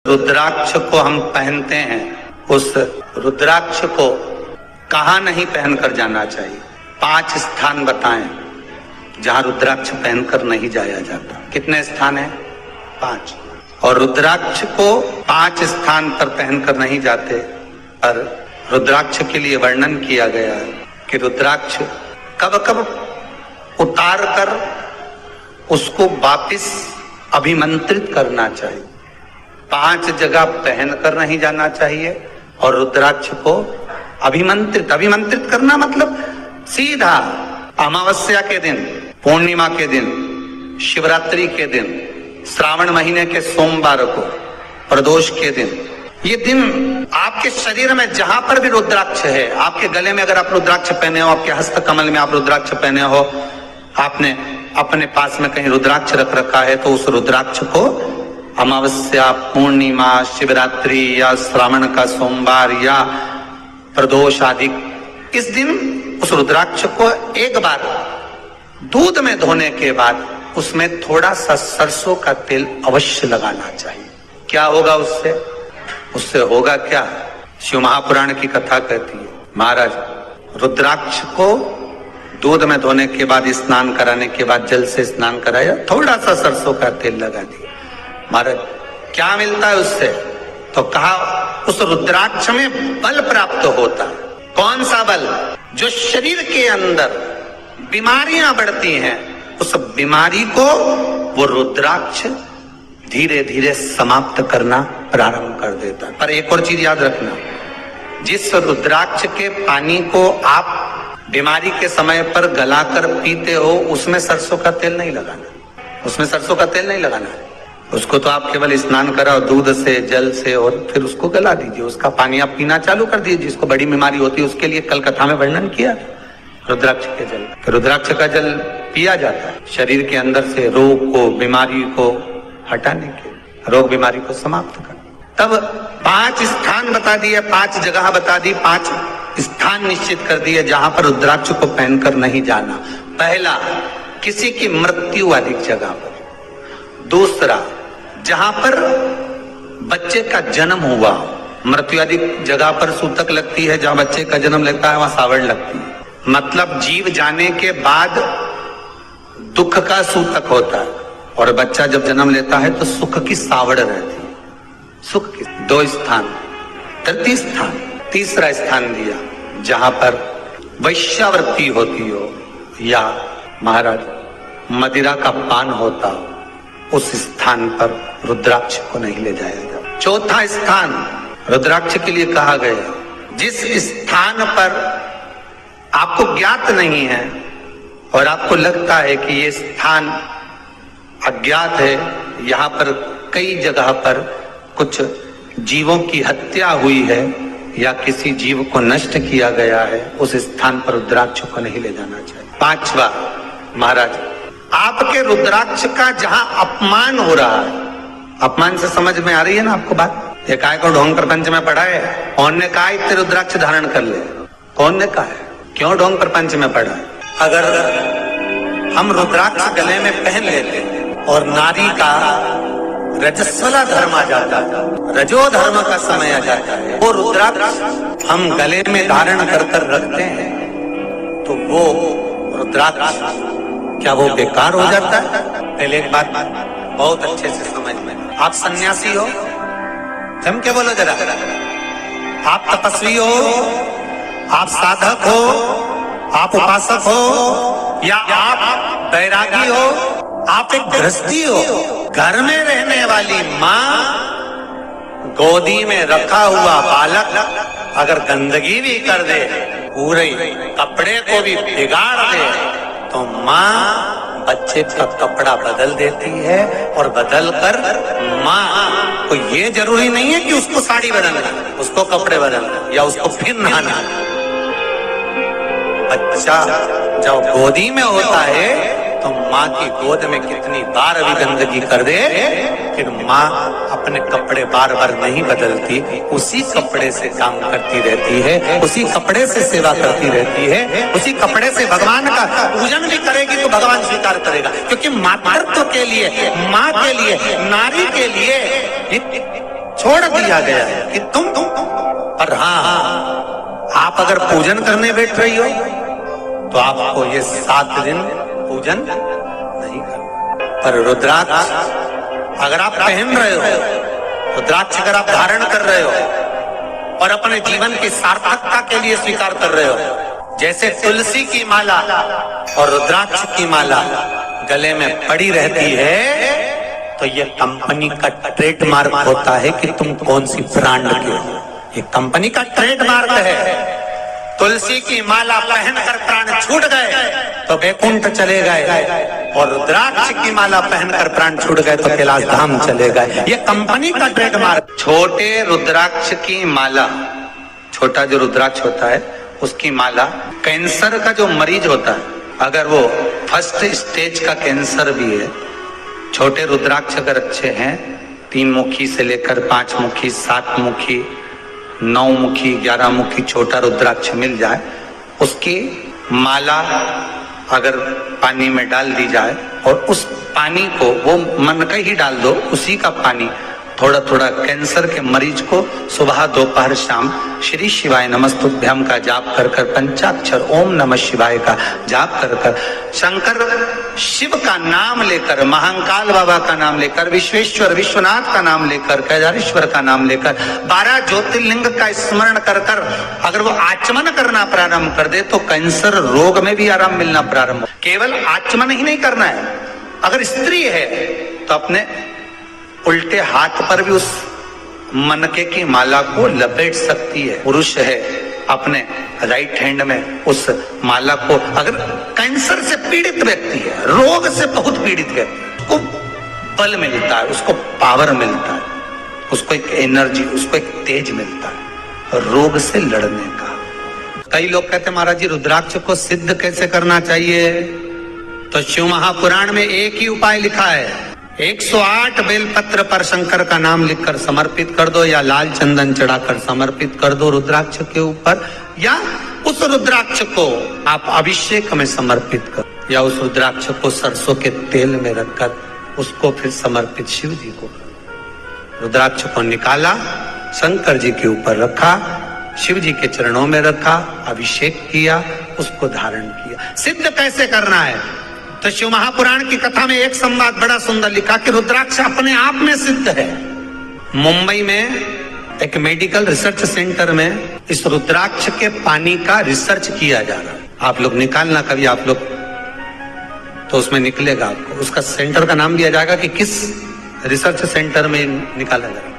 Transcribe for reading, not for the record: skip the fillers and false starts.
रुद्राक्ष को हम पहनते हैं, उस रुद्राक्ष को कहाँ नहीं पहनकर जाना चाहिए? 5 स्थान बताएं जहां रुद्राक्ष पहनकर नहीं जाया जाता। कितने स्थान है? 5। और रुद्राक्ष को 5 स्थान पर पहनकर नहीं जाते, पर रुद्राक्ष के लिए वर्णन किया गया है कि रुद्राक्ष कब कब उतार कर उसको वापिस अभिमंत्रित करना चाहिए। 5 जगह पहनकर नहीं जाना चाहिए और रुद्राक्ष को अभिमंत्रित करना मतलब सीधा अमावस्या के दिन, पूर्णिमा के दिन, शिवरात्रि के दिन, श्रावण महीने के सोमवार को, प्रदोष के दिन, ये दिन आपके शरीर में जहां पर भी रुद्राक्ष है, आपके गले में अगर आप रुद्राक्ष पहने हो, आपके हस्त कमल में आप रुद्राक्ष पहने हो, आपने अपने पास में कहीं रुद्राक्ष रख रखा है, तो उस रुद्राक्ष को अमावस्या, पूर्णिमा, शिवरात्रि या श्रावण का सोमवार या प्रदोष आदि, इस दिन उस रुद्राक्ष को एक बार दूध में धोने के बाद उसमें थोड़ा सा सरसों का तेल अवश्य लगाना चाहिए। क्या होगा उससे? उससे होगा क्या? शिव महापुराण की कथा कहती है, महाराज रुद्राक्ष को दूध में धोने के बाद, स्नान कराने के बाद जल से स्नान कराया, थोड़ा सा सरसों का तेल लगा दिया। महाराज क्या मिलता है उससे? तो कहा उस रुद्राक्ष में बल प्राप्त होता है। कौन सा बल? जो शरीर के अंदर बीमारियां बढ़ती हैं, उस बीमारी को वो रुद्राक्ष धीरे धीरे समाप्त करना प्रारंभ कर देता है। पर एक और चीज याद रखना, जिस रुद्राक्ष के पानी को आप बीमारी के समय पर गलाकर पीते हो, उसमें सरसों का तेल नहीं लगाना, उसमें सरसों का तेल नहीं लगाना है। उसको तो आप केवल स्नान कराओ दूध से, जल से, और फिर उसको गला दीजिए, उसका पानी आप पीना चालू कर दीजिए। जिसको बड़ी बीमारी होती है उसके लिए कल कथा में वर्णन किया रुद्राक्ष के जल। रुद्राक्ष का जल पिया जाता है शरीर के अंदर से रोग को, बीमारी को हटाने के, रोग बीमारी को समाप्त करने। तब 5 स्थान बता दिए, 5 जगह बता दी, 5 स्थान निश्चित कर दिए जहां पर रुद्राक्ष को पहनकर नहीं जाना। पहला, किसी की मृत्यु वाली जगह पर। दूसरा, जहां पर बच्चे का जन्म हुआ, मृत्यु आदि जगह पर सूतक लगती है, जहां बच्चे का जन्म लगता है वहां सावड़ लगती है। मतलब जीव जाने के बाद दुख का सूतक होता है, और बच्चा जब जन्म लेता है तो सुख की सावड़ रहती है, सुख की। 2 स्थान। तृतीय स्थान, तीसरा स्थान दिया जहां पर वैश्यावृत्ति होती हो या महाराज मदिरा का पान होता हो, उस स्थान पर रुद्राक्ष को नहीं ले जाया जाता। चौथा स्थान रुद्राक्ष के लिए कहा गया, जिस स्थान पर आपको ज्ञात नहीं है और आपको लगता है कि ये स्थान अज्ञात है, यहाँ पर कई जगह पर कुछ जीवों की हत्या हुई है या किसी जीव को नष्ट किया गया है, उस स्थान पर रुद्राक्ष को नहीं ले जाना चाहिए। 5वां, महाराज आपके रुद्राक्ष का जहां अपमान हो रहा है, अपमान से समझ में आ रही है ना आपको बात? एक आय को ढोंग प्रपंच में पढ़ा है, कौन ने कहा इतने रुद्राक्ष धारण कर ले? कौन ने कहा है? क्यों ढोंग प्रपंच में पढ़ा है? अगर हम रुद्राक्ष गले में पहन लेते और नारी का रजस्वला धर्म आ जाता है, रजो धर्म का समय आ जाता है, वो रुद्राक्ष हम गले में धारण कर कर रखते हैं, तो वो रुद्राक्ष क्या वो बेकार हो जाता है? पहले एक बात बहुत अच्छे से समझ में, आप सन्यासी हो, जम के बोलो जरा, आप तपस्वी हो, आप साधक हो, आप उपासक हो, या आप बैरागी हो, आप एक गृहस्थी हो, घर में रहने वाली माँ, गोदी में रखा हुआ बालक अगर गंदगी भी कर दे, पूरे कपड़े को भी बिगाड़ दे, तो माँ बच्चे का कपड़ा बदल देती है, और बदल कर माँ को ये जरूरी नहीं है कि उसको साड़ी बदलना, उसको कपड़े बदलना या उसको फिर नहाना। बच्चा जब गोदी में होता है तो माँ की गोद में कितनी बार भी गंदगी कर दे, फिर माँ अपने कपड़े बार बार नहीं बदलती, उसी कपड़े से काम करती रहती है, उसी कपड़े से सेवा करती रहती है, उसी कपड़े से भगवान का पूजन भी करेगी तो भगवान स्वीकार करेगा। क्योंकि मातृत्व के लिए, माँ के लिए, नारी के लिए छोड़ दिया गया है कि तुम पर हाँ, आप अगर पूजन करने बैठ रही हो तो आपको ये 7 दिन पूजन नहीं करना। पर रुद्राक्ष अगर आप पहन रहे हो, रुद्राक्ष अगर आप धारण कर रहे हो और अपने जीवन की सार्थकता के लिए स्वीकार कर रहे हो, जैसे तुलसी की माला और रुद्राक्ष की माला गले में पड़ी रहती है, तो ये कंपनी का ट्रेडमार्क होता है कि तुम कौन सी ब्रांड के हो। ये कंपनी का ट्रेडमार्क है। तुलसी की माला पहनकर प्राण छूट गए तो वैकुंठ चले गए, और रुद्राक्ष की माला पहनकर प्राण छूट गए तो कैलाश धाम चले गए। ये कंपनी का ट्रेडमार्क। छोटे रुद्राक्ष की माला, छोटा जो रुद्राक्ष होता है उसकी माला, कैंसर का जो मरीज होता है, अगर वो फर्स्ट स्टेज का कैंसर भी है, छोटे रुद्राक्ष अगर अच्छे हैं, 3 मुखी से लेकर 5 मुखी, 7 मुखी, 9 मुखी, 11 मुखी छोटा रुद्राक्ष मिल जाए, उसकी माला अगर पानी में डाल दी जाए और उस पानी को वो मन का ही डाल दो, उसी का पानी थोड़ा थोड़ा कैंसर के मरीज को सुबह दोपहर शाम श्री शिवाय नमस्तुभ्यम का जाप कर कर, पंचाक्षर ओम नमः शिवाय का जाप कर कर, शंकर शिव का नाम लेकर, महाकाल बाबा का नाम लेकर, विश्वेश्वर विश्वनाथ का नाम लेकर, केदारेश्वर का नाम लेकर, 12 ज्योतिर्लिंग का स्मरण कर कर अगर वो आचमन करना प्रारंभ कर दे तो कैंसर रोग में भी आराम मिलना प्रारंभ हो। केवल आचमन ही नहीं करना है, अगर स्त्री है तो अपने उल्टे हाथ पर भी उस मनके की माला को लपेट सकती है। पुरुष है अपने राइट हैंड में उस माला को, अगर कैंसर से पीड़ित व्यक्ति है, रोग से बहुत पीड़ित व्यक्ति, उसको बल मिलता है, उसको पावर मिलता है, उसको एक एनर्जी, उसको एक तेज मिलता है रोग से लड़ने का। कई लोग कहते हैं महाराज जी रुद्राक्ष को सिद्ध कैसे करना चाहिए, तो शिव महापुराण में एक ही उपाय लिखा है, 108 बेलपत्र पर शंकर का नाम लिखकर समर्पित कर दो, या लाल चंदन चढ़ाकर समर्पित कर दो रुद्राक्ष के ऊपर, या उस रुद्राक्ष को आप अभिषेक में समर्पित कर, या उस रुद्राक्ष को सरसों के तेल में रखकर उसको फिर समर्पित शिव जी को कर। रुद्राक्ष को निकाला, शंकर जी के ऊपर रखा, शिव जी के चरणों में रखा, अभिषेक किया, उसको धारण किया। सिद्ध कैसे करना है, तो शिव महापुराण की कथा में एक संवाद बड़ा सुंदर लिखा कि रुद्राक्ष अपने आप में सिद्ध है। मुंबई में एक मेडिकल रिसर्च सेंटर में इस रुद्राक्ष के पानी का रिसर्च किया जा रहा है। आप लोग निकालना कभी, आप लोग तो उसमें निकलेगा आपको, उसका सेंटर का नाम दिया जाएगा कि किस रिसर्च सेंटर में निकाला जा रहा है।